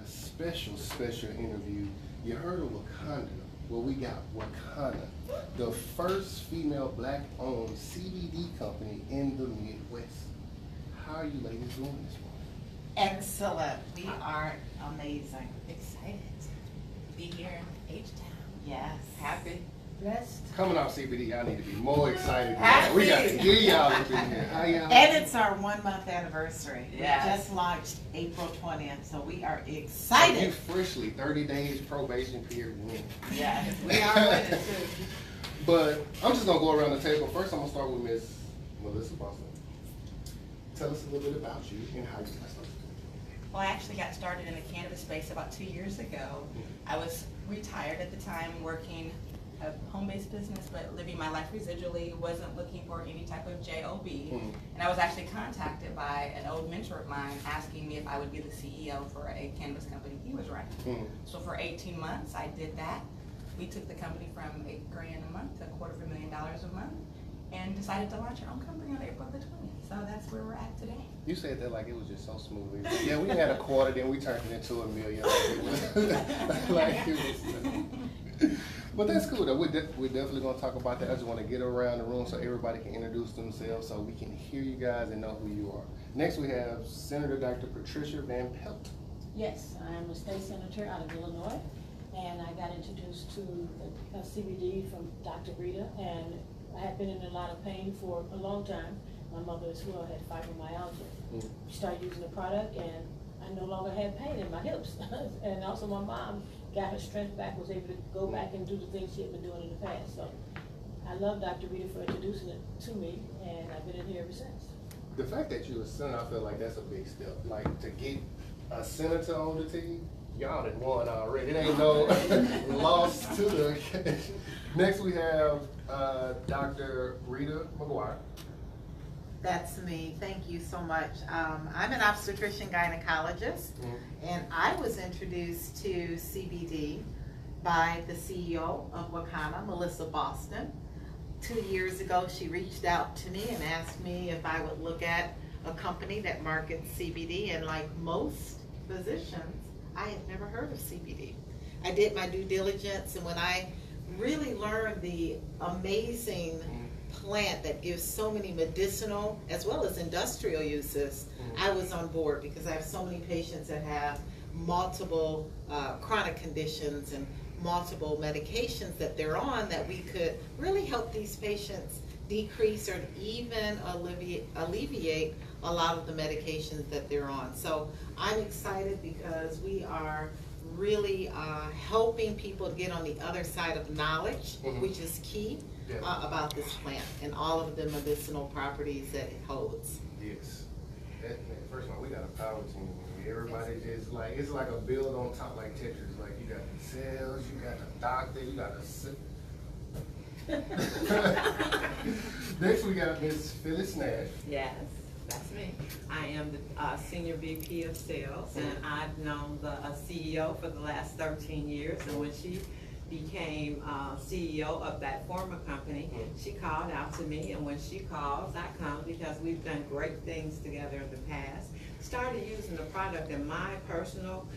a special interview. You heard of WAKANNA. Well, we got WAKANNA, the first female black-owned CBD company in the Midwest. How are you ladies doing this morning? Excellent. We are amazing. Excited to be here in H-Town. Yes. Happy. Blessed. Coming off CBD, y'all need to be more excited. Happy. We got to get y'all up in here. How y'all? And it's our 1 month anniversary. Yes. We just launched April 20th, so we are You excited. freshly 30 days probation period win. Yes, we are winning too. But I'm just gonna go around the table. First, I'm gonna start with Miss Melissa Boston. Tell us a little bit about you and how you got started. Well, I actually got started in the cannabis space about 2 years ago. I was retired at the time, working a home-based business, but living my life residually, wasn't looking for any type of job. And I was actually contacted by an old mentor of mine asking me if I would be the CEO for a cannabis company he was running. So for 18 months, I did that. We took the company from $8,000 a month to $250,000 a month, and decided to launch our own company on April the 20th. So that's where we're at today. You said that like it was just so smooth. Yeah, we had a quarter, then we turned it into $1 million. Like it was. But that's cool though. We're definitely gonna talk about that. I just want to get around the room so everybody can introduce themselves, so we can hear you guys and know who you are. Next, we have Senator Dr. Patricia Van Pelt. Yes, I am a state senator out of Illinois, and I got introduced to the CBD from Dr. Rita, and I had been in a lot of pain for a long time. My mother as well had fibromyalgia. We started using the product, and I no longer had pain in my hips. And also my mom got her strength back, was able to go back and do the things she had been doing in the past. So I love Dr. Rita for introducing it to me, and I've been in here ever since. The fact that you're a senator, I feel like that's a big step. Like to get a senator on the team, y'all done won already. It ain't no loss to the occasion. Next we have Dr. Rita McGuire. That's me. Thank you so much. I'm an obstetrician gynecologist, and I was introduced to CBD by the CEO of WAKANNA, Melissa Boston. 2 years ago, she reached out to me and asked me if I would look at a company that markets CBD, and like most physicians, I had never heard of CBD. I did my due diligence, and when I really learned the amazing plant that gives so many medicinal as well as industrial uses, I was on board, because I have so many patients that have multiple chronic conditions and multiple medications that they're on, that we could really help these patients decrease or even alleviate a lot of the medications that they're on. So I'm excited because we are really helping people to get on the other side of knowledge, which is key about this plant and all of the medicinal properties that it holds. Yes. First of all, we got a power team. Everybody just like, it's like a build on top, like Tetris. Like you got the cells, you got the doctor, you got the Next we got Miss Phyllis Nash. Yes, that's me. I am the Senior VP of Sales, and I've known the CEO for the last 13 years. And when she became CEO of that former company, she called out to me, and when she calls, I come, because we've done great things together in the past. Started using the product, and my personal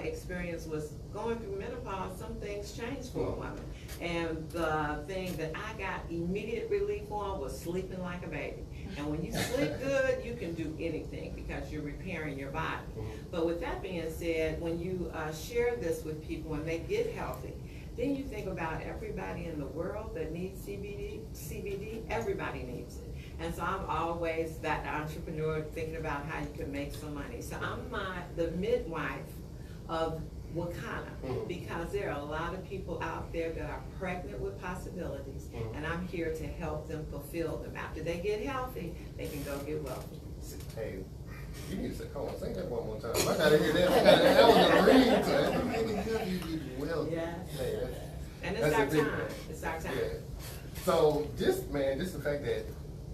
experience was going through menopause. Some things change for a woman, and the thing that I got immediate relief on was sleeping like a baby. And when you sleep good, you can do anything, because you're repairing your body. But with that being said, when you share this with people and they get healthy, then you think about everybody in the world that needs CBD, everybody needs it. And so I'm always that entrepreneur thinking about how you can make some money. So I'm the midwife of WAKANNA, because there are a lot of people out there that are pregnant with possibilities, and I'm here to help them fulfill them. After they get healthy, they can go get wealthy. Hey, you need to say, come on, say that one more time. I gotta hear that. That was a ring. You get wealthy. Yes. Hey, and it's our time. It's our time. Yeah. So just the fact that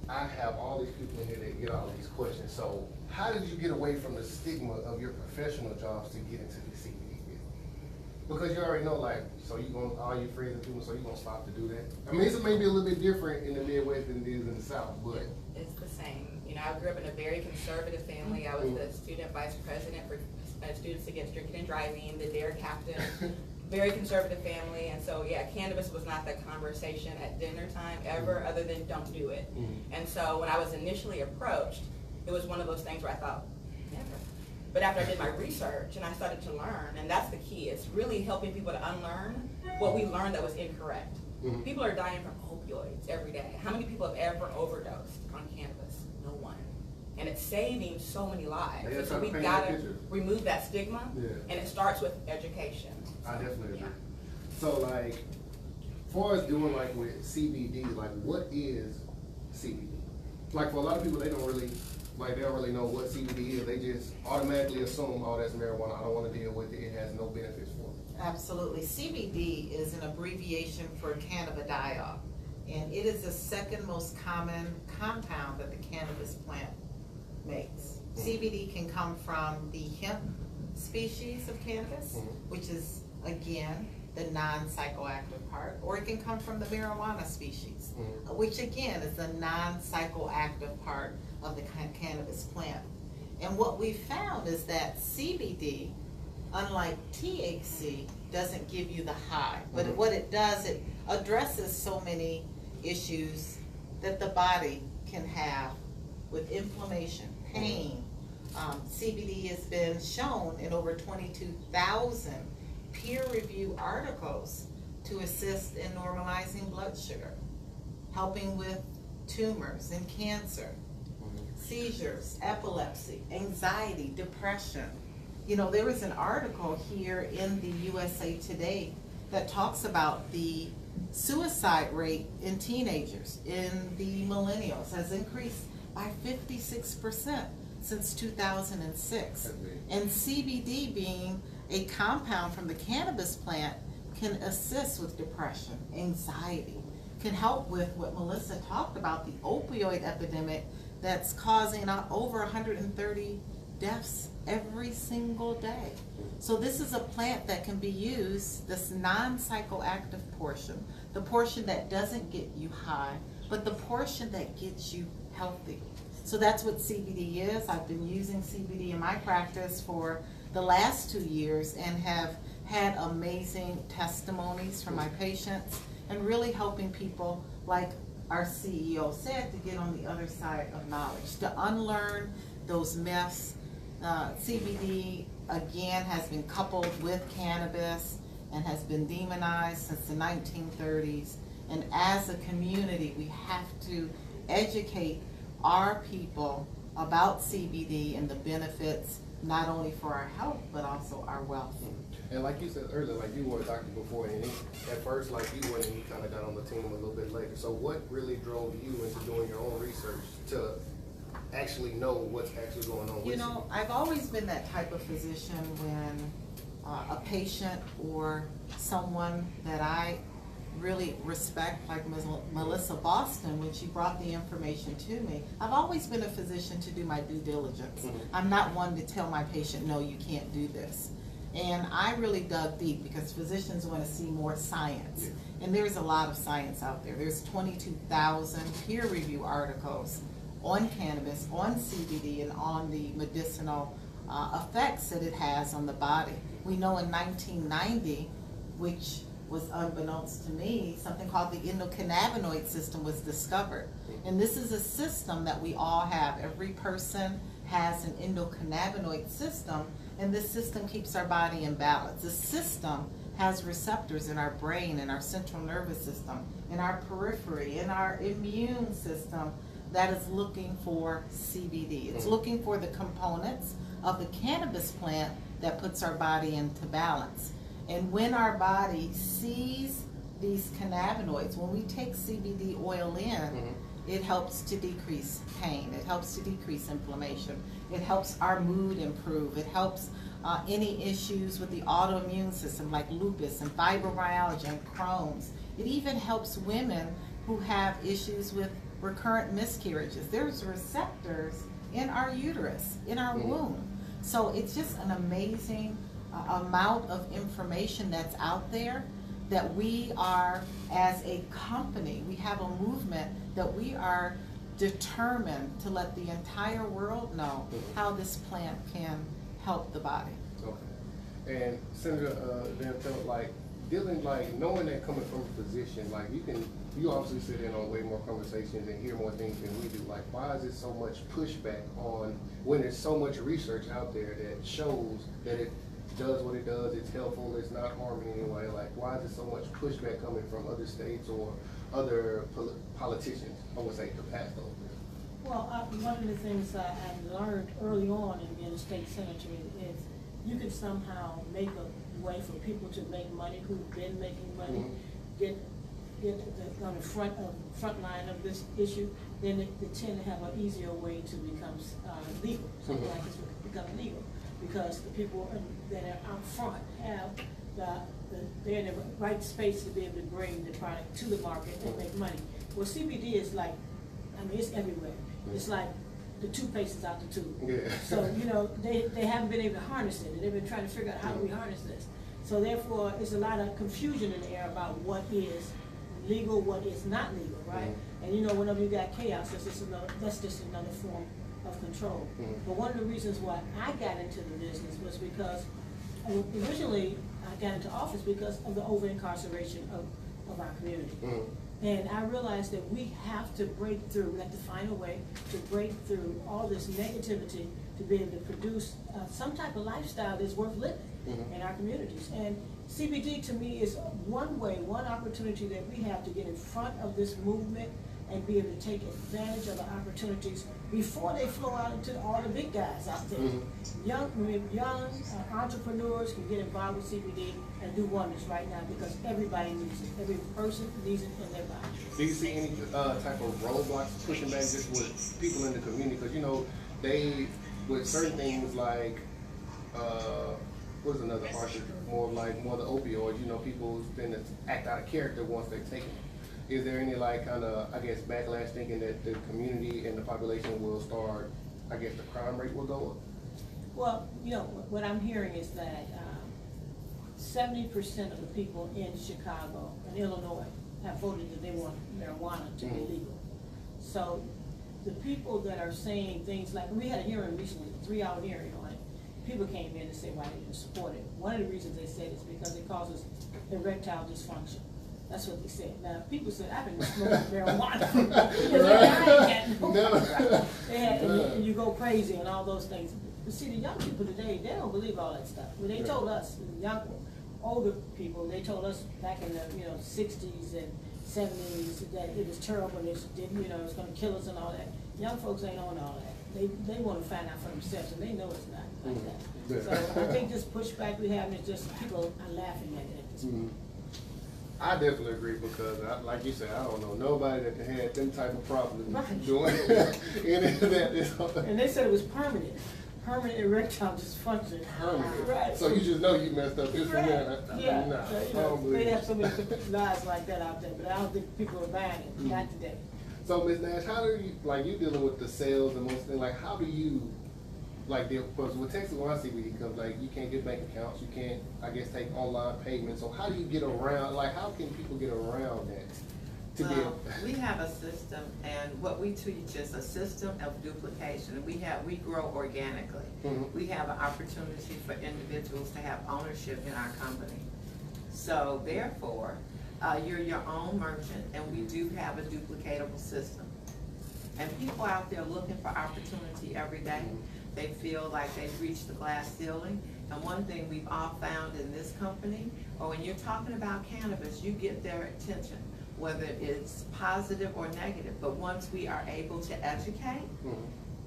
I have all these people in here that get all these questions. So how did you get away from the stigma of your professional jobs to get into the CBD field? Because you already know, like, so you gonna, all your friends and people, so you gonna stop to do that? I mean, it's maybe a little bit different in the Midwest than it is in the South, but. It's the same. You know, I grew up in a very conservative family. I was the student vice president for students against drinking and driving, the DARE captain, very conservative family, and so yeah, cannabis was not the conversation at dinner time ever, other than don't do it. And so when I was initially approached, it was one of those things where I thought, never. But after I did my research and I started to learn, and that's the key, it's really helping people to unlearn what we learned that was incorrect. People are dying from opioids every day. How many people have ever overdosed on cannabis? No one. And it's saving so many lives. Yeah, So we've paint got that to picture. remove that stigma, Yeah. and it starts with education. I definitely agree. Yeah. So like, far as doing like with CBD, like what is CBD? Like for a lot of people, they don't really know what CBD is. They just automatically assume, oh, that's marijuana. I don't want to deal with it. It has no benefits for me. Absolutely. CBD is an abbreviation for cannabidiol, and it is the second most common compound that the cannabis plant makes. CBD can come from the hemp species of cannabis, which is, again, the non-psychoactive part, or it can come from the marijuana species, which again is the non-psychoactive part of the cannabis plant. And what we found is that CBD, unlike THC, doesn't give you the high, but what it does, it addresses so many issues that the body can have with inflammation, pain. CBD has been shown in over 22,000 peer-reviewed articles to assist in normalizing blood sugar, helping with tumors and cancer, seizures, epilepsy, anxiety, depression. You know, there was an article here in the USA Today that talks about the suicide rate in teenagers, in the millennials, has increased by 56% since 2006. And CBD, being a compound from the cannabis plant, can assist with depression, anxiety, can help with what Melissa talked about, the opioid epidemic that's causing over 130 deaths every single day. So this is a plant that can be used, this non-psychoactive portion, the portion that doesn't get you high, but the portion that gets you healthy. So that's what CBD is. I've been using CBD in my practice for the last 2 years and have had amazing testimonies from my patients and really helping people, like our CEO said, to get on the other side of knowledge, to unlearn those myths. CBD, again, has been coupled with cannabis and has been demonized since the 1930s. And as a community, we have to educate our people about CBD and the benefits, not only for our health, but also our wealth. And like you said earlier, like you were a doctor before, and at first, like you went and you kind of got on the team a little bit later. So what really drove you into doing your own research to actually know what's actually going on with you? You know, I've always been that type of physician when a patient or someone that I really respect, like Ms. Melissa Boston, when she brought the information to me, I've always been a physician to do my due diligence. I'm not one to tell my patient, no, you can't do this. And I really dug deep because physicians want to see more science. And there's a lot of science out there. There's 22,000 peer-reviewed articles on cannabis, on CBD, and on the medicinal effects that it has on the body. We know in 1990, which was unbeknownst to me, something called the endocannabinoid system was discovered. And this is a system that we all have. Every person has an endocannabinoid system, and this system keeps our body in balance. This system has receptors in our brain, in our central nervous system, in our periphery, in our immune system that is looking for CBD. It's looking for the components of the cannabis plant that puts our body into balance. And when our body sees these cannabinoids, when we take CBD oil in, it helps to decrease pain. It helps to decrease inflammation. It helps our mood improve. It helps any issues with the autoimmune system like lupus and fibromyalgia and Crohn's. It even helps women who have issues with recurrent miscarriages. There's receptors in our uterus, in our womb. So it's just an amazing amount of information that's out there that we are, as a company, we have a movement that we are determined to let the entire world know how this plant can help the body. And Senator Van Pelt, like dealing, like knowing that coming from a position, like you obviously sit in on way more conversations and hear more things than we do. Like, why is it so much pushback on when there's so much research out there that shows that it does what it does, it's helpful, it's not harming anyway? Like, why is there so much pushback coming from other states or other politicians? I would say to pass those bills. Well, one of the things I learned early on in being a state senator is you can somehow make a way for people to make money who've been making money, get on the front line of this issue, then they tend to have an easier way to become legal. Something like this will become legal because the people that are out front have they're in the right space to be able to bring the product to the market and make money. Well, CBD is like, I mean, it's everywhere. It's like the toothpaste is out the tube. Yeah. So, you know, they haven't been able to harness it, and they've been trying to figure out how do we harness this. So therefore, it's a lot of confusion in the air about what is legal, what is not legal, right? And you know, whenever you got chaos, that's just another form of control. But one of the reasons why I got into the business was because originally I got into office because of the over-incarceration of our community. And I realized that we have to break through, we have to find a way to break through all this negativity to be able to produce some type of lifestyle that's worth living in our communities. And CBD to me is one way, one opportunity that we have to get in front of this movement and be able to take advantage of the opportunities before they flow out into all the big guys out there. Young entrepreneurs can get involved with CBD and do wonders right now because everybody needs it. Every person needs it in their body. Do you see any type of roadblocks pushing back just with people in the community? Because, you know, they, with certain things like, what's another artist, more the opioids, you know, people tend to act out of character once they take them. Is there any like kind of, I guess, backlash thinking that the community and the population will start, I guess the crime rate will go up? Well, you know, what I'm hearing is that 70% of the people in Chicago and Illinois have voted that they want marijuana to be legal. So the people that are saying things like, we had a hearing recently, a 3-hour hearing on it. People came in and said why they didn't support it. One of the reasons they said is because it causes erectile dysfunction. That's what they said. Now, people said, I've been smoking marijuana. And you go crazy and all those things. But see, the young people today, they don't believe all that stuff. When they told us, the young, older people, they told us back in the 60s and 70s that it was terrible and it's going to kill us and all that. Young folks ain't on all that. They want to find out for themselves, and they know it's not like that. So I think this pushback we have is just people are laughing at it at this point. I definitely agree because, like you said, I don't know nobody that had them type of problems doing any of that. And they said it was permanent erectile dysfunction. Permanent. Right. So you just know you messed up this one there. Yeah. Nah, they have so many lies like that out there, but I don't think people are buying it. Not today. So Ms. Nash, how do you, like you dealing with the sales and most things, like how do you, like because with Texas One CBD comes, like you can't get bank accounts, you can't, I guess, take online payments. So how do you get around, like how can people get around that? We have a system, and what we teach is a system of duplication. We grow organically. We have an opportunity for individuals to have ownership in our company. So therefore, you're your own merchant, and we do have a duplicatable system. And people out there looking for opportunity every day, they feel like they've reached the glass ceiling. And one thing we've all found in this company, or when you're talking about cannabis, you get their attention, whether it's positive or negative. But once we are able to educate,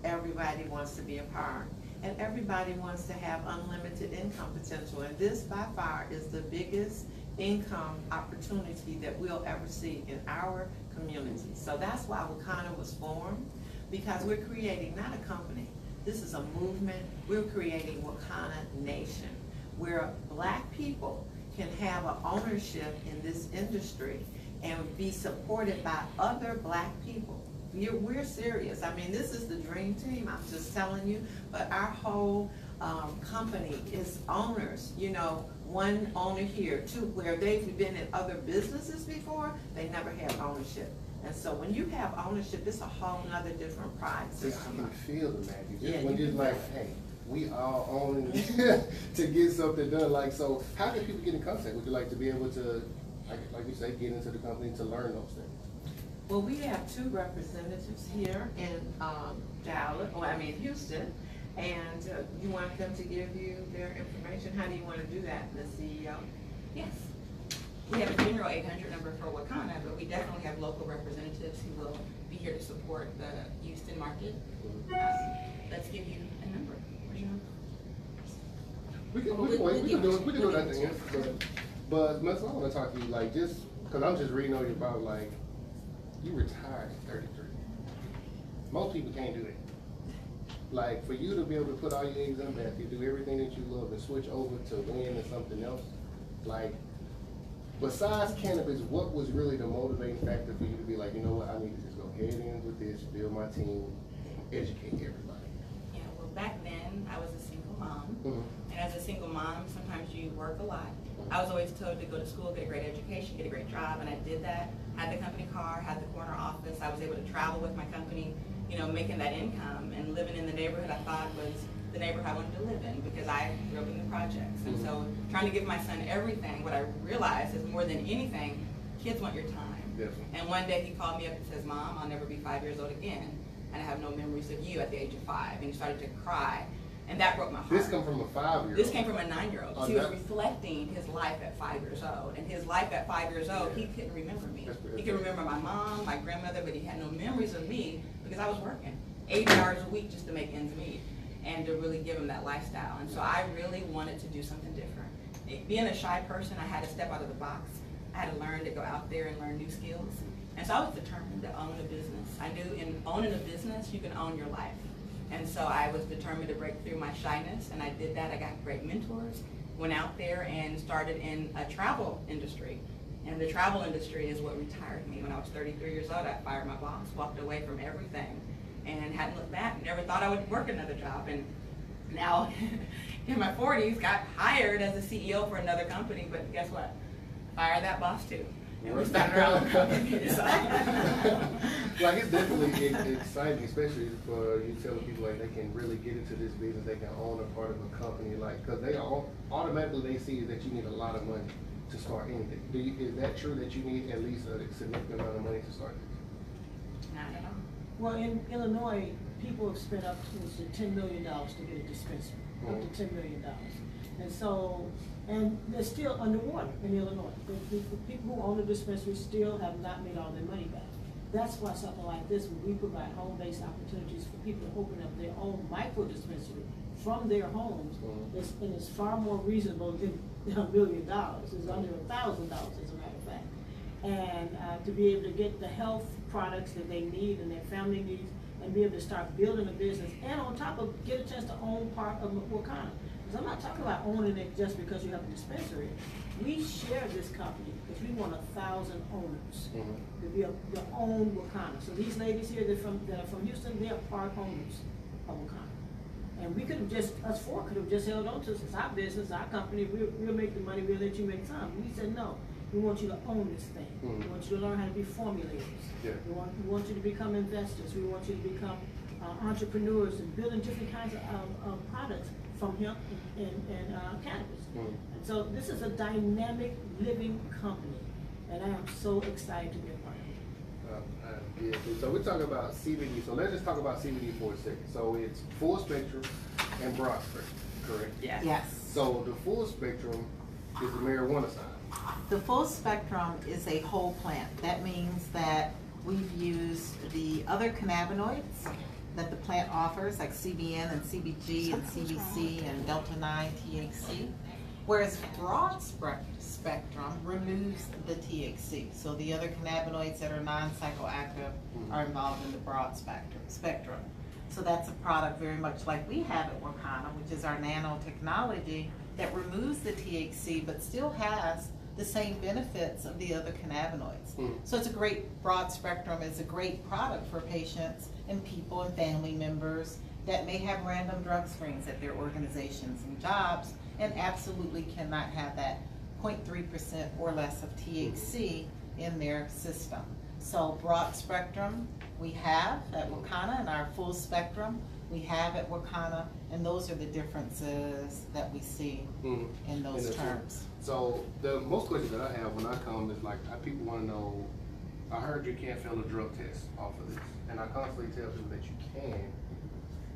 everybody wants to be a part. And everybody wants to have unlimited income potential. And this, by far, is the biggest income opportunity that we'll ever see in our community. So that's why WAKANNA was formed, because we're creating not a company. This is a movement. We're creating WAKANNA Nation, where Black people can have an ownership in this industry and be supported by other Black people. We're serious. I mean, this is the dream team, I'm just telling you, but our whole company is owners, one owner here, two, where they've been in other businesses before, they never had ownership. And so when you have ownership, it's a whole nother different pride system. I can feel the magic. Just when you're like, hey, we all own to get something done. Like, so how can people get in contact with you, like to be able to, like you say, get into the company to learn those things? Well, we have 2 representatives here in Dallas, Houston, and you want them to give you their information. How do you want to do that, the CEO? Yes. We have a general 800 number for WAKANNA, but we definitely have local representatives who will be here to support the Houston market. Let's give you a number. Where's your number? We can do it at the end. But Ms. I want to talk to you, like, just because I'm just reading on you about, like, you retired at 33. Most people can't do that. Like, for you to be able to put all your eggs in a basket, do everything that you love, and switch over to win and something else, like, besides cannabis, what was really the motivating factor for you to be like, you know what, I need to just go head in with this, build my team, educate everybody? Yeah, well, back then, I was a single mom. Mm-hmm. And as a single mom, sometimes you work a lot. I was always told to go to school, get a great education, get a great job, and I did that. Had the company car, had the corner office. I was able to travel with my company, you know, making that income and living in the neighborhood I thought was the neighborhood I wanted to live in because I grew up in the projects. And so trying to give my son everything, what I realized is more than anything, kids want your time. Definitely. And one day he called me up and says, Mom, I'll never be 5 years old again. And I have no memories of you at the age of 5. And he started to cry. And that broke my heart. This come from a 5-year-old? This came from a 9-year-old. Oh, He was reflecting his life at 5 years old. And his life at 5 years old, he couldn't remember me. He could remember my mom, my grandmother, but he had no memories of me because I was working 80 hours a week just to make ends meet and to really give him that lifestyle. And so I really wanted to do something different. Being a shy person, I had to step out of the box. I had to learn to go out there and learn new skills. And so I was determined to own a business. I knew in owning a business, you can own your life. And so I was determined to break through my shyness, and I did that. I got great mentors, went out there and started in a travel industry. And the travel industry is what retired me. When I was 33 years old, I fired my boss, walked away from everything, and hadn't looked back. Never thought I would work another job. And now, in my 40s, got hired as a CEO for another company, but guess what? Fired that boss too. And we started our own company. So. Like, it's definitely exciting, especially for you telling people like they can really get into this business, they can own a part of a company, like, because they all automatically they see that you need a lot of money to start anything. Is that true that you need at least a significant amount of money to start this? Not at all. Well, in Illinois, people have spent up to $10 million to get a dispensary, up to $10 million. And so, and they're still underwater in Illinois. The people who own the dispensary still have not made all their money back. That's why something like this, when we provide home-based opportunities for people to open up their own micro dispensary from their homes, and it's far more reasonable than $1 million. It's under $1,000, as a matter of fact. And to be able to get the health products that they need and their family needs, and be able to start building a business, and on top of get a chance to own part of WAKANNA. Because I'm not talking about owning it just because you have a dispensary. We share this company because we want 1,000 owners to be your own WAKANNA. So these ladies here that are from Houston, they are part owners of WAKANNA. And we could have just, us four could have just held on to this. It's our business, our company, we'll make the money, we'll let you make some. We said, no, we want you to own this thing. We want you to learn how to be formulators. Yeah. We want you to become investors. We want you to become entrepreneurs and building different kinds of products from hemp and cannabis. And so this is a dynamic, living company, and I am so excited to be a part of it. Yeah, so we're talking about CBD. So let's just talk about CBD for a second. So it's full spectrum and broad spectrum, correct? Yes. Yes. So the full spectrum is the marijuana side. The full spectrum is a whole plant. That means that we've used the other cannabinoids that the plant offers, like CBN and CBG and CBC and Delta-9 THC, whereas broad spectrum removes the THC. So the other cannabinoids that are non-psychoactive are involved in the broad spectrum. So that's a product very much like we have at WAKANNA, which is our nanotechnology that removes the THC but still has the same benefits of the other cannabinoids. So it's a great broad spectrum. It's a great product for patients and people and family members that may have random drug screens at their organizations and jobs and absolutely cannot have that 0.3% or less of THC in their system. So broad spectrum we have at WAKANNA, and our full spectrum we have at WAKANNA, and those are the differences that we see in those terms. So the most questions that I have when I come is like, people want to know, I heard you can't fail a drug test off of this, and I constantly tell people that you can.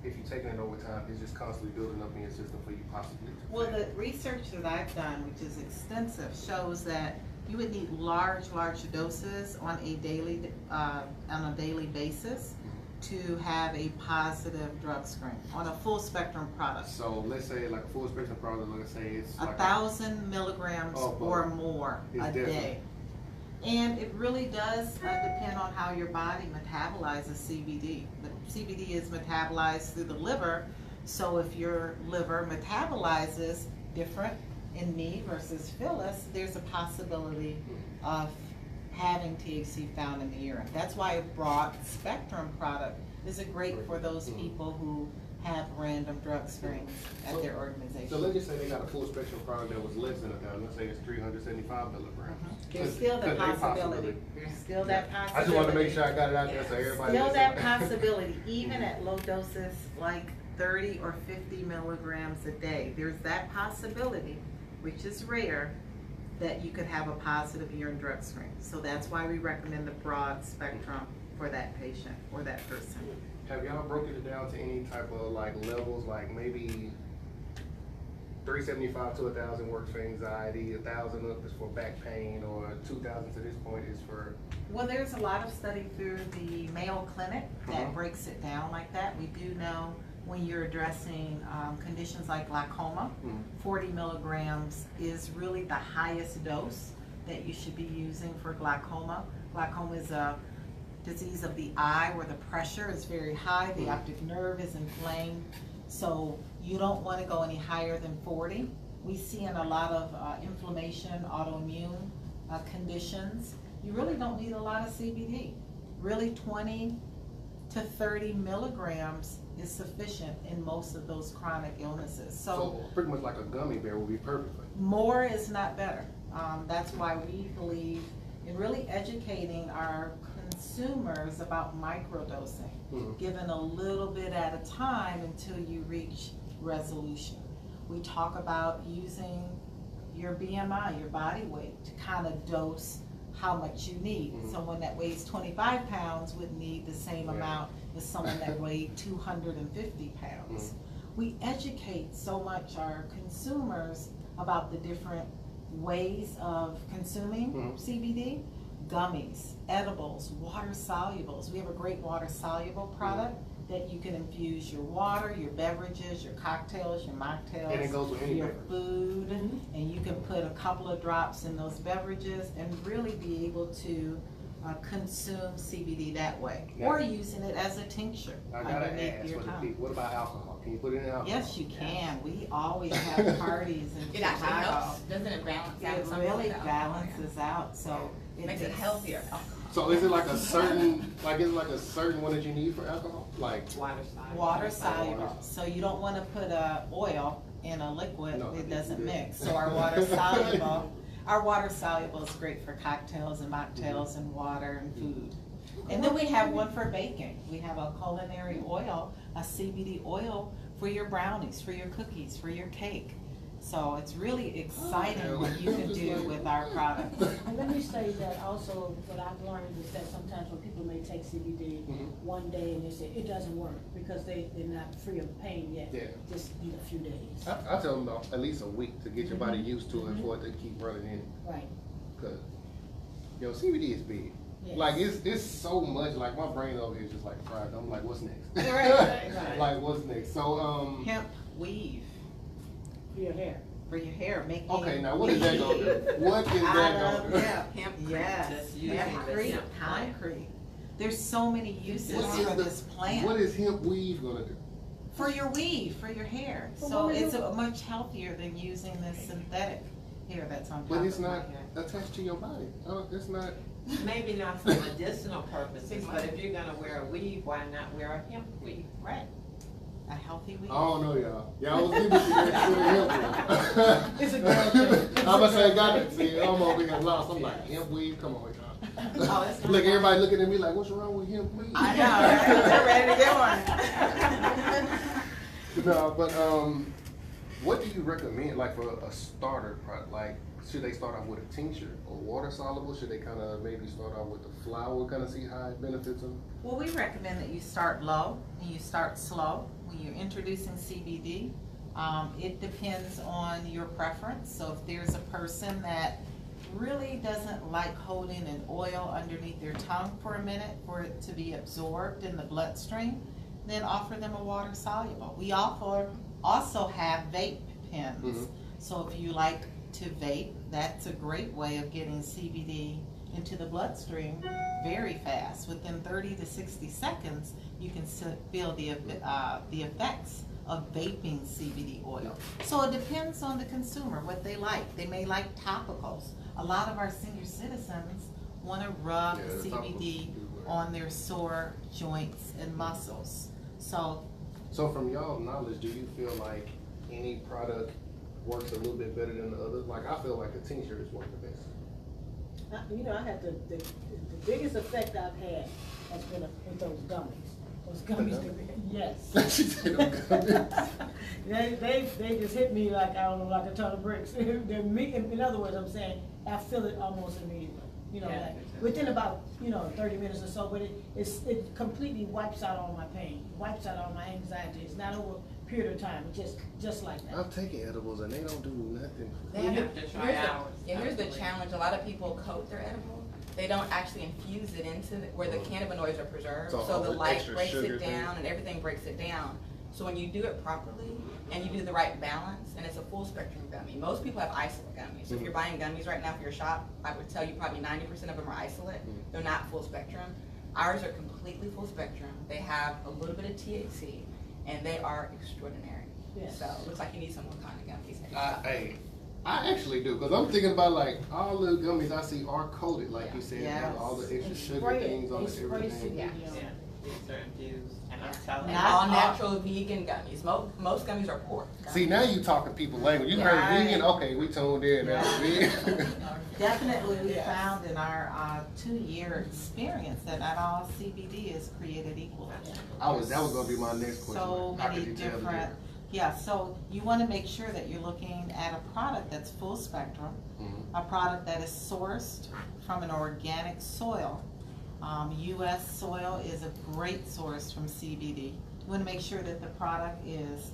If you're taking it over time, it's just constantly building up in your system for you possibly to Well, fail. the research that I've done, which is extensive, shows that you would need large doses on a daily basis to have a positive drug screen on a full spectrum product. So let's say like a full spectrum product, let's say it's like 1,000 milligrams or more a day. And it really does depend on how your body metabolizes CBD. But CBD is metabolized through the liver, so if your liver metabolizes different in me versus Phyllis, there's a possibility of having THC found in the urine. That's why a broad spectrum product is great for those people who have random drug screens at their organization. So let's just say they got a full spectrum product that was less than 1,000. Let's say it's 375 milligrams. There's still the possibility. There's still that possibility. I just wanted to make sure I got it out there so everybody. Still that possibility, even at low doses like 30 or 50 milligrams a day. There's that possibility, which is rare, that you could have a positive urine drug screen. So that's why we recommend the broad spectrum for that patient or that person. Have y'all broken it down to any type of like levels, like maybe 375 to 1,000 works for anxiety, 1,000 up is for back pain, or 2,000 to this point is for? Well, there's a lot of study through the Mayo Clinic that breaks it down like that. We do know when you're addressing conditions like glaucoma, 40 milligrams is really the highest dose that you should be using for glaucoma. Glaucoma is a disease of the eye where the pressure is very high, the optic nerve is inflamed, so you don't want to go any higher than 40. We see in a lot of inflammation, autoimmune conditions, you really don't need a lot of CBD. Really 20 to 30 milligrams is sufficient in most of those chronic illnesses. So pretty much like a gummy bear would be perfect. More is not better. That's why we believe in really educating our consumers about microdosing, given a little bit at a time until you reach resolution. We talk about using your BMI, your body weight, to kind of dose how much you need. Someone that weighs 25 pounds would need the same amount as someone that weighed 250 pounds. We educate so much our consumers about the different ways of consuming CBD. Gummies, edibles, water solubles. We have a great water soluble product that you can infuse your water, your beverages, your cocktails, your mocktails, And it goes with any your beverage. food, and you can put a couple of drops in those beverages and really be able to consume CBD that way, or using it as a tincture I gotta underneath ask your for the tongue. people, what about alcohol? Can you put it in alcohol? Yes, you can. We always have parties in It actually Chicago. helps, doesn't it balance out It some really of the alcohol? balances out, so Makes it healthier. So is it like a certain, is it like a certain one that you need for alcohol? Like Water soluble. Water soluble, so you don't want to put oil in a liquid, No, it doesn't yeah. mix. So our water soluble is great for cocktails and mocktails and water and food. And then we have one for baking. We have a culinary oil, a CBD oil for your brownies, for your cookies, for your cake. So it's really exciting what you can do with our products. And let me say that also, what I've learned is that sometimes when people may take CBD one day and they say it doesn't work because they're not free of pain yet. Yeah. Just need a few days. I tell them though, at least a week to get your body used to it for it to keep running in. Right. Cause CBD is big. Yes. Like it's so much. Like my brain over here is just like fried. I'm like, what's next? Right. Like what's next? So Hemp weave For your hair. for your hair, making okay, now what is that gonna do? What is that gonna do? Hempcrete, Yes, just using the hempcrete, hemp plant. concrete. There's so many uses What is for the- this plant. What is hemp weave gonna do? For your weave, for your hair. But So what is it's it- much healthier than using this synthetic hair that's on top But it's of my not head. attached to your body. It's not. Maybe not for medicinal purposes, but if you're gonna wear a weave, why not wear a hemp weave? Right. A healthy weave. I don't know, y'all. Y'all was giving me hemp weave. It's a girl thing. I'm gonna say, got it. See, I'm over here lost. I'm like, hemp weave, come on, y'all. Oh, it's not Look, bad. everybody looking at me like, what's wrong with him, please? I know, right? They're ready to get one. No, but what do you recommend, like for a starter product? Like, should they start off with a tincture or water soluble? Should they kind of maybe start off with the flower, kind of see how it benefits them? Well, we recommend that you start low and you start slow when you're introducing CBD. It depends on your preference. So if there's a person that really doesn't like holding an oil underneath their tongue for a minute for it to be absorbed in the bloodstream, then offer them a water soluble. We also have vape pens. Mhm. So if you like to vape, that's a great way of getting CBD into the bloodstream very fast. Within 30 to 60 seconds, you can feel the effects of vaping CBD oil. So it depends on the consumer, what they like. They may like topicals. A lot of our senior citizens want to rub Yeah, the the CBD topicals do work. on their sore joints and muscles. So So from y'all knowledge, do you feel like any product works a little bit better than the other? Like, I feel like a tincture is one of the best. You know, I had the biggest effect I've had has been with those gummies. Those gummies, yes. She said, "Okay." They just hit me like, I don't know, like a ton of bricks. In other words, I'm saying, I feel it almost immediately. You know, Yeah. like, within about, 30 minutes or so, but it completely wipes out all my pain, wipes out all my anxiety. It's not over a period of time, it's just like that. I've taken edibles and they don't do nothing. They have to try ours. Yeah, here's the challenge. A lot of people coat their edible. They don't actually infuse it into where the cannabinoids are preserved. So So all the the light extra breaks sugar it down and everything breaks it down. So when you do it properly and you do the right balance, and it's a full spectrum gummy. Most people have isolate gummies. So if you're buying gummies right now for your shop, I would tell you probably 90% of them are isolate. They're not full spectrum. Ours are completely full spectrum. They have a little bit of THC, and they are extraordinary. Yes. So it looks like you need some WAKANNA gummies at your shop. I actually do, because I'm thinking about like all the gummies I see are coated, like you said, Yes. all the extra And sugar spray it. things on They it, spray everything. CBD on Yeah, it. these are infused, and I'm telling And you. Not all all- natural vegan gummies. Most gummies are pork. See, now you talking people language. You heard Right. vegan, okay, we tuned in now. Vegan. definitely we Yes. found in our 2-year experience that not all CBD is created equally. That was gonna be my next question. So How many could you tell the different, difference? yeah, so you want to make sure that you're looking at a product that's full spectrum, Mhm. a product that is sourced from an organic soil. US soil is a great source from CBD. You want to make sure that the product is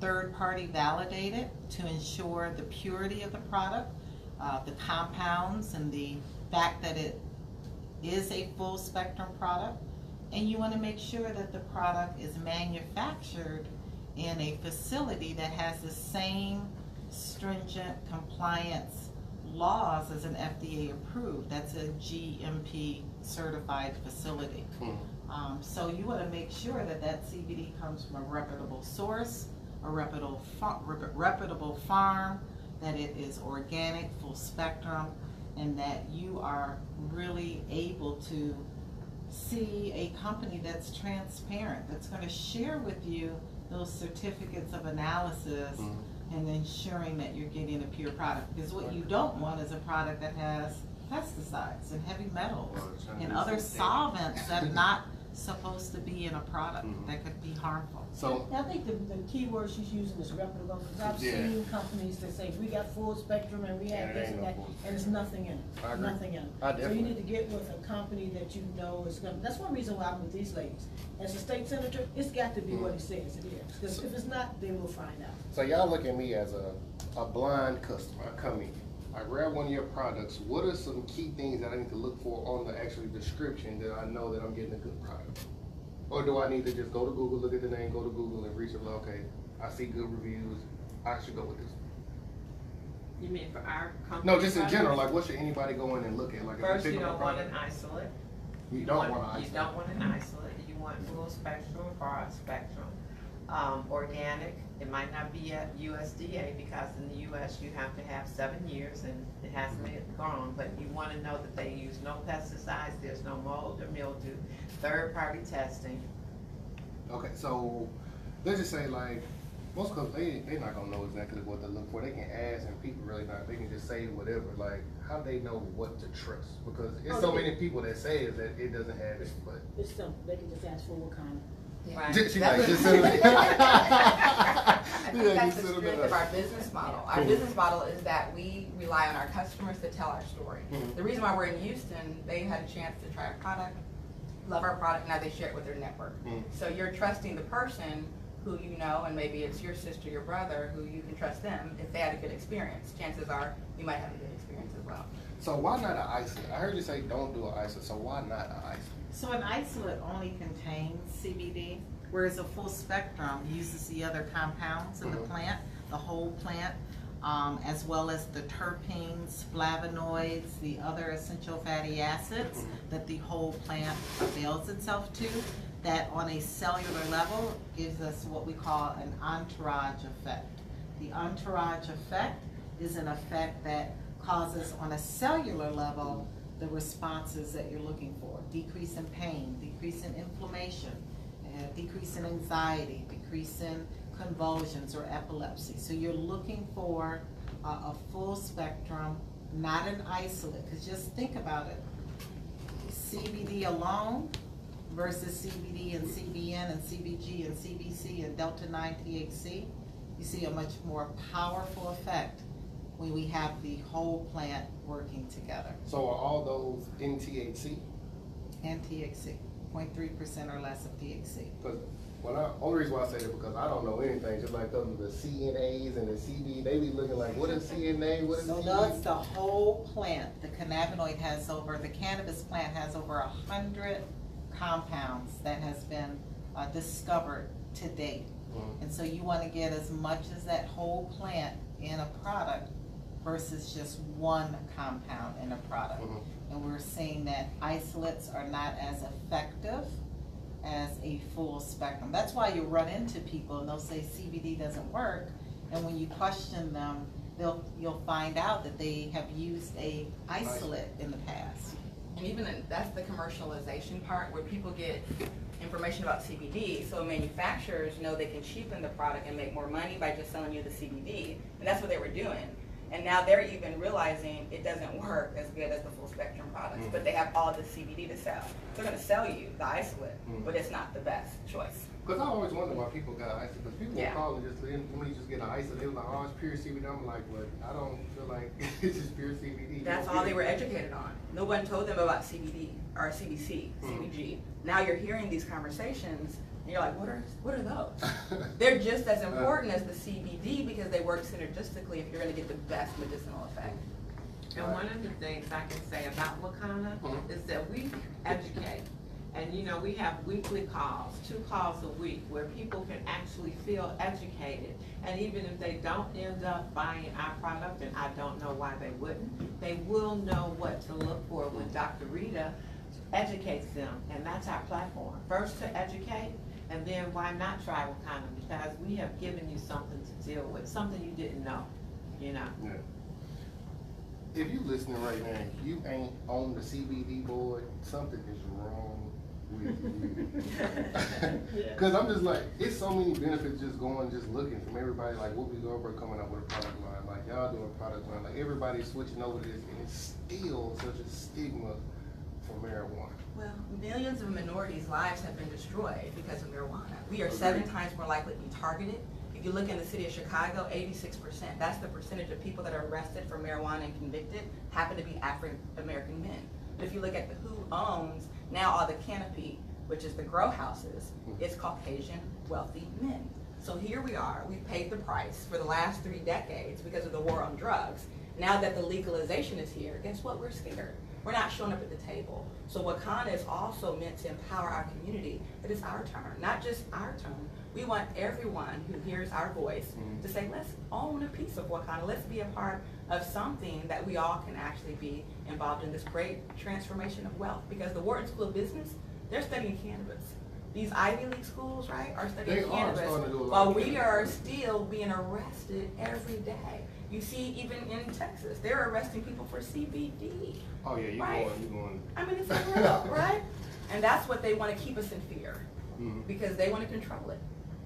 third-party validated to ensure the purity of the product, the compounds, and the fact that it is a full spectrum product. And you want to make sure that the product is manufactured in a facility that has the same stringent compliance laws as an FDA approved. That's a GMP certified facility. So you want to make sure that that CBD comes from a reputable source, a reputable farm, that it is organic, full spectrum, and that you are really able to see a company that's transparent, that's going to share with you those certificates of analysis and ensuring that you're getting a pure product. Because what you don't want is a product that has pesticides and heavy metals and other solvents that are not supposed to be in a product that could be harmful. So, I think the key word she's using is reputable, because I've Yeah. seen companies that say, we got full spectrum and we have Yeah, this ain't and no that, full and there's nothing in it, I agree. nothing in it. I So you definitely- need to get with a company that you know is gonna, that's one reason why I'm with these ladies. As a state senator, it's got to be what it says it is, because if it's not, they will find out. so y'all look at me as a blind customer. I come in, I grab one of your products. What are some key things that I need to look for on the actual description that I know that I'm getting a good product? Or do I need to just go to Google, look at the name, go to Google and research, like, okay, I see good reviews, I should go with this? You mean for our company? No, just in product? general, like what should anybody go in and look at? Like, if First, they you pick up a don't want an product- isolate. You don't want to You don't want an isolate, you want full spectrum, broad spectrum. Organic, it might not be at USDA, because in the US you have to have 7 years and it hasn't been grown, but you wanna know that they use no pesticides, there's no mold or mildew, third-party testing. Okay, so let's just say like Most because they not gonna know exactly what to look for. They can ask, and people really not. They can just say whatever. Like, how do they know what to trust? Because it's so many people that say it that it doesn't have it. But It's simple, they can just ask for WAKANNA. Right. she like just said it. I think Yeah, that's just the sit strength them of our business model. Our business model is that we rely on our customers to tell our story. Mhm. The reason why we're in Houston, they had a chance to try our product, love our product, now they share it with their network. Mhm. So you're trusting the person who you know, and maybe it's your sister, your brother, who you can trust them. If they had a good experience, chances are you might have a good experience as well. So why not an isolate? I heard you say don't do an isolate. So why not an isolate? So an isolate only contains CBD, whereas a full spectrum uses the other compounds in the Mhm. plant, the whole plant, as well as the terpenes, flavonoids, the other essential fatty acids that the whole plant avails itself to, that on a cellular level gives us what we call an entourage effect. The entourage effect is an effect that causes on a cellular level the responses that you're looking for. Decrease in pain, decrease in inflammation, decrease in anxiety, decrease in convulsions or epilepsy. So you're looking for a full spectrum, not an isolate, because just think about it. CBD alone versus CBD and CBN and CBG and CBC and Delta-9 THC, you see a much more powerful effect when we have the whole plant working together. So are all those in THC? And THC, 0.3% or less of THC. Because only reason why I say that because I don't know anything. Just like those the CNAs and the CB, they be looking like what is CNA, what is So that's the whole plant. The cannabinoid has the cannabis plant has over 100 compounds that has been discovered to date. Mhm. And so you want to get as much as that whole plant in a product versus just one compound in a product. Mhm. And we're seeing that isolates are not as effective as a full spectrum. That's why you run into people and they'll say CBD doesn't work, and when you question them, you'll find out that they have used a isolate in the past. And even that's the commercialization part where people get information about CBD, so manufacturers know they can cheapen the product and make more money by just selling you the CBD, and that's what they were doing. And now they're even realizing it doesn't work as good as the full spectrum products, but they have all the CBD to sell. They're gonna sell you the isolate, but it's not the best choice. Because I always wonder why people got isolate. Because people Yeah. will call and just let me just get an isolate. They were like, oh, it's pure CBD. I'm like, but I don't feel like it's just pure CBD. That's all they were educated on. No one told them about CBD or CBC, CBG. Now you're hearing these conversations and you're like, what are those? They're just as important as the CBD because they work synergistically if you're gonna get the best medicinal effect. And one of the things I can say about WAKANNA is that we educate. And you know, we have weekly calls, 2 calls a week, where people can actually feel educated. And even if they don't end up buying our product, and I don't know why they wouldn't, they will know what to look for when Dr. Rita educates them. And that's our platform. First to educate, and then why not try WAKANNA? Because we have given you something to deal with, something you didn't know, you know. Yeah. If you listening right now, and you ain't on the CBD board, something is wrong with you. Because I'm just like, it's so many benefits just going, just looking from everybody. Like Whoopi Goldberg coming up with a product line, like y'all doing a product line, like everybody's switching over to this, and it's still such a stigma for marijuana. Well, millions of minorities' lives have been destroyed because of marijuana. We are 7 times more likely to be targeted. If you look in the city of Chicago, 86%, that's the percentage of people that are arrested for marijuana and convicted happen to be African American men. But if you look at who owns now all the canopy, which is the grow houses, it's Caucasian wealthy men. So here we are, we've paid the price for the last 3 decades because of the war on drugs. Now that the legalization is here, guess what? We're scared. We're not showing up at the table. So WAKANNA is also meant to empower our community that it's our turn, not just our turn. We want everyone who hears our voice to say, let's own a piece of WAKANNA. Let's be a part of something that we all can actually be involved in this great transformation of wealth. Because the Wharton School of Business, they're studying cannabis. These Ivy League schools, right, are studying cannabis, while we are still being arrested every day. You see, even in Texas, they're arresting people for CBD. Oh yeah, you going. I mean, it's unreal, right? And that's what they want to keep us in fear, Mhm. because they want to control it.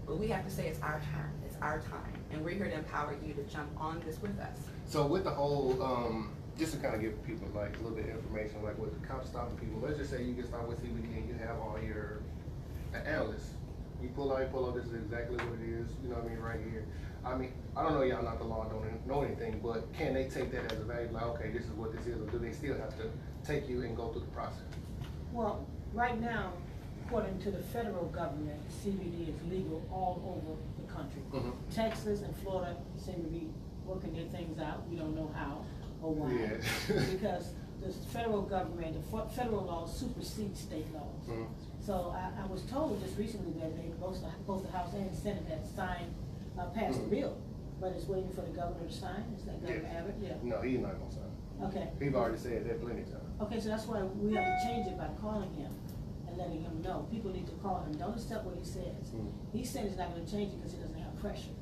But we have to say it's our turn, it's our time, and we're here to empower you to jump on this with us. So with the whole, just to kind of give people like a little bit of information, like with the cops stopping people, let's just say you get stopped with CBD and you have all your analysts. You pull out, this is exactly what it is, you know what I mean, right here. I mean, I don't know, y'all not the law, don't know anything, but can they take that as a value, like, okay, this is what this is, or do they still have to take you and go through the process? Well, right now, according to the federal government, CBD is legal all over the country. Mhm. Texas and Florida seem to be working their things out. We don't know how or why. Yeah. Because the federal government, the federal law supersedes state laws. Mhm. So I was told just recently that they, both the House and the Senate had signed, passed a bill, but it's waiting for the governor to sign. Is that Governor Yeah. Abbott? Yeah. No, he's not gonna sign. Okay. He's already said that plenty of times. Okay, so that's why we have to change it by calling him and letting him know. People need to call him. Don't accept what he says. He said he's not gonna change it because he doesn't have pressure.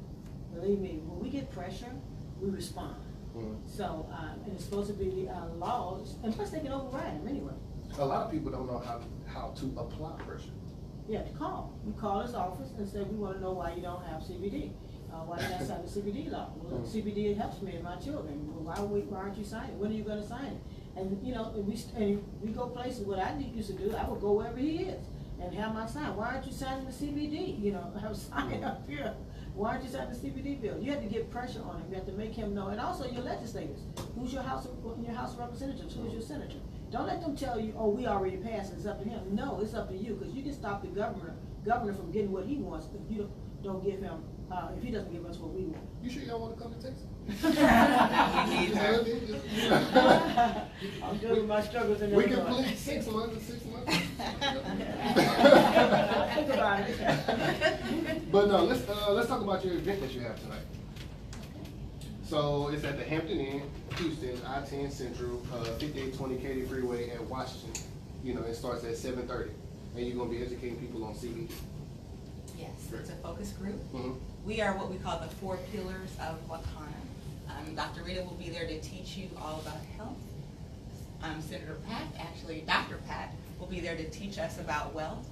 Believe me, when we get pressure, we respond. So, and it's supposed to be laws, and plus they can override them anyway. A lot of people don't know how to apply pressure. Yeah, call. You call his office and say, we wanna know why you don't have CBD. Why you're not signing the CBD law? Well, CBD helps me and my children. Well, why aren't you signing? When are you gonna sign it? And, you know, and we go places, what I used to do, I would go wherever he is and have my sign. Why aren't you signing the CBD? You know, have a sign up here. Why aren't you signing the CBD bill? You have to get pressure on him. You have to make him know. And also your legislators. Who's your House of Representatives? Who's your senator? Don't let them tell you, oh, we already passed, it's up to him. No, it's up to you, because you can stop the governor from getting what he wants if you don't give him, if he doesn't give us what we want. You sure y'all wanna come to Texas? We need her. I'm doing my struggles in We can Illinois. play 6 months. Think about it. But no, let's talk about your event that you have tonight. So it's at the Hampton Inn, Houston, I-10 Central, 5820 Katy Freeway at Washington. You know, it starts at 7:30, and you're gonna be educating people on CBD. Yes, it's a focus group. Mhm. We are what we call the 4 pillars of WAKANNA. Dr. Rita will be there to teach you all about health. Senator Pat, actually, Dr. Pat, will be there to teach us about wealth.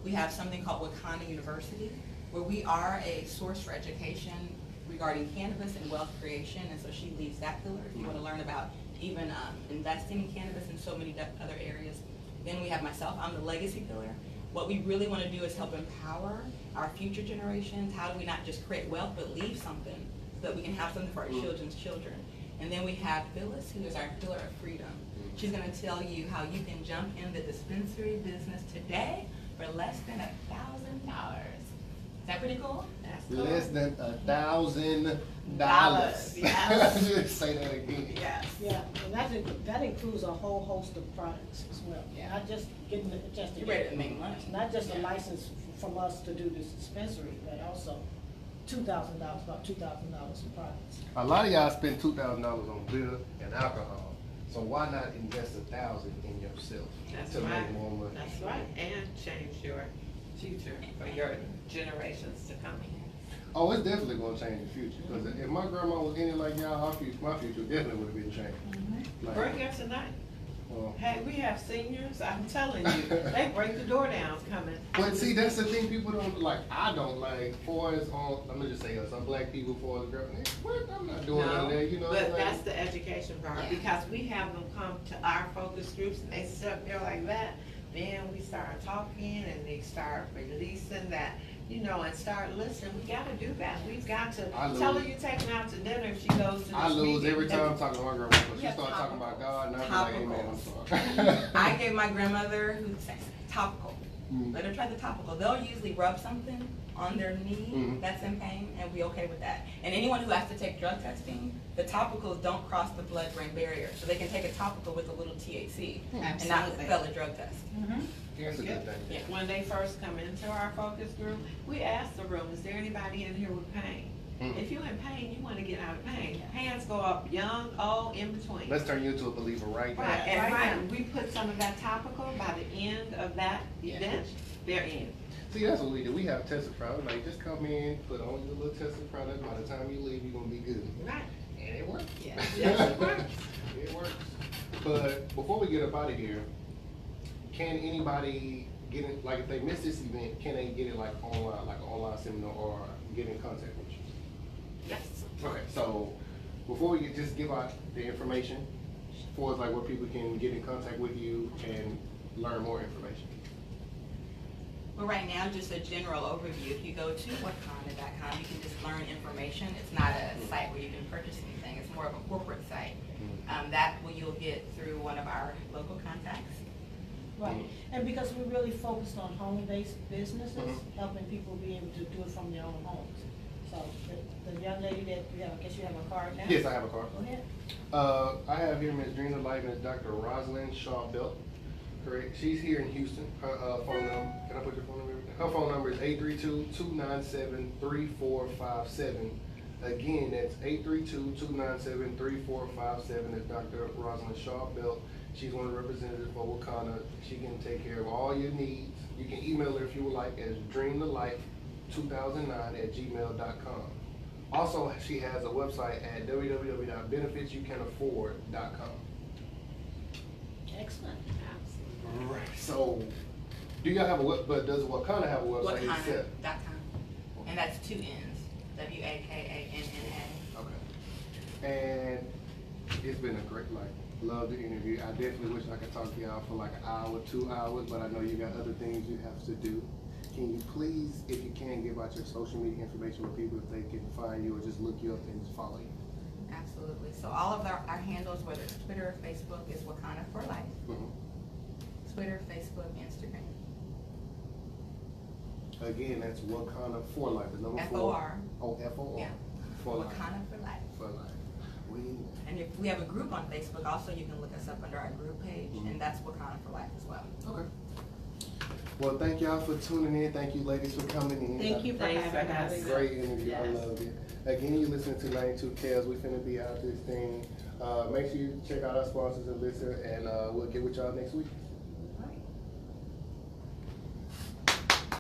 We have something called WAKANNA University, where we are a source for education regarding cannabis and wealth creation, and so she leads that pillar if you want to learn about even investing in cannabis and so many other areas. Then we have myself, I'm the legacy pillar. What we really want to do is help empower our future generations. How do we not just create wealth, but leave something so that we can have something for our children's children? And then we have Phyllis, who is our pillar of freedom. She's going to tell you how you can jump in the dispensary business today for less than $1,000. Is that pretty cool? That's cool. Less than $1,000. Yes. Say that again. Yes. Yeah, and that includes a whole host of products as well. Yeah. Not just getting the, just to You're ready to make money. Not just a Yeah. license from us to do this dispensary, but also $2,000, about $2,000 in products. A lot of y'all spend $2,000 on beer and alcohol, so why not invest $1,000 in yourself That's to right. make more money? That's right. And change your future for your generations to come. Oh, it's definitely gonna change the future. Because if my grandma was any like y'all, my future definitely would have been changed. Like, Bring her tonight. well, Hey, we have seniors, I'm telling you, they break the door down coming. but see, that's the thing people don't like. I don't like. For as on, let me just say, some black people for the girl. What? I'm not doing none of that. You know. But like, that's the education part, Yeah. because we have them come to our focus groups and they sit up there like that. Then we start talking and they start releasing that, you know, and start listening. We gotta do that. We've got to tell her you're taking her out to dinner if she goes to this I lose meeting. every time I'm talking to my grandma. She Yeah, start talking about God, and I'm like, amen, I'm Topicals. sorry. I gave my grandmother, who's topical. Mm. Let her try the topical. They'll usually rub something on their knee Mhm. that's in pain, and we okay with that. And anyone who has to take drug testing, the topicals don't cross the blood-brain barrier, so they can take a topical with a little THC and not fail a drug test. That's a good thing. Yeah. When they first come into our focus group, we ask the room, is there anybody in here with pain? Mhm. If you're in pain, you wanna get out of pain. Hands go up, young, old, in between. Let's turn you into a believer right now. Right, and Right right, we put some of that topical by the end of that event, they're in. See, that's what we do. We have tested product. Like, just come in, put on your little tested product. By the time you leave, you're gonna be good. Right. And it works. Yeah. Yes, it works. It works. But before we get up out of here, can anybody get it? Like, if they miss this event, can they get it like online, like an online seminar, or get in contact with you? Okay, so before we just give out the information, for like where people can get in contact with you and learn more information. Well, right now, just a general overview. If you go to wakanna.com, you can just learn information. It's not a site where you can purchase anything. It's more of a corporate site. That you'll get through one of our local contacts. Right, and because we really focused on home-based businesses, helping people be able to do it from their own homes. So the young lady that, I guess you have a card now? Yes, I have a card. Go ahead. I have here Ms. Drina Light and Dr. Rosalind Shaw Belt. Correct. She's here in Houston. Her phone number, can I put your phone number? Her phone number is 832-297-3457. Again, that's 832-297-3457. That's Dr. Rosalind Shaw Belt. She's one of the representatives for WAKANNA. She can take care of all your needs. You can email her if you would like as dreamthelife2009@gmail.com. Also, she has a website at www.benefitsyoucanafford.com. Excellent. Right. So, do y'all have a web? But does WAKANNA have a website itself? Wakanna.com. And that's 2 N's. WAKANNA. Okay. And it's been a great, love the interview. I definitely wish I could talk to y'all for like an hour, 2 hours, but I know you got other things you have to do. Can you please, if you can, give out your social media information for people if they can find you or just look you up and just follow you? Absolutely. So all of our handles, whether it's Twitter or Facebook, is WAKANNA for Life. Twitter, Facebook, Instagram. Again, that's WAKANNA for Life. The number 4. F-O-R. Oh, F-O-R. Yeah. For Life. WAKANNA for Life. For Life. And if we have a group on Facebook, also you can look us up under our group page, and that's WAKANNA for Life as well. Okay. Well, thank y'all for tuning in. Thank you, ladies, for coming in. Thank you for having us. Great interview. I loved it. Again, you're listening to 92 Kelz. We finna be out this thing. Make sure you check out our sponsors and listen, and we'll get with y'all next week.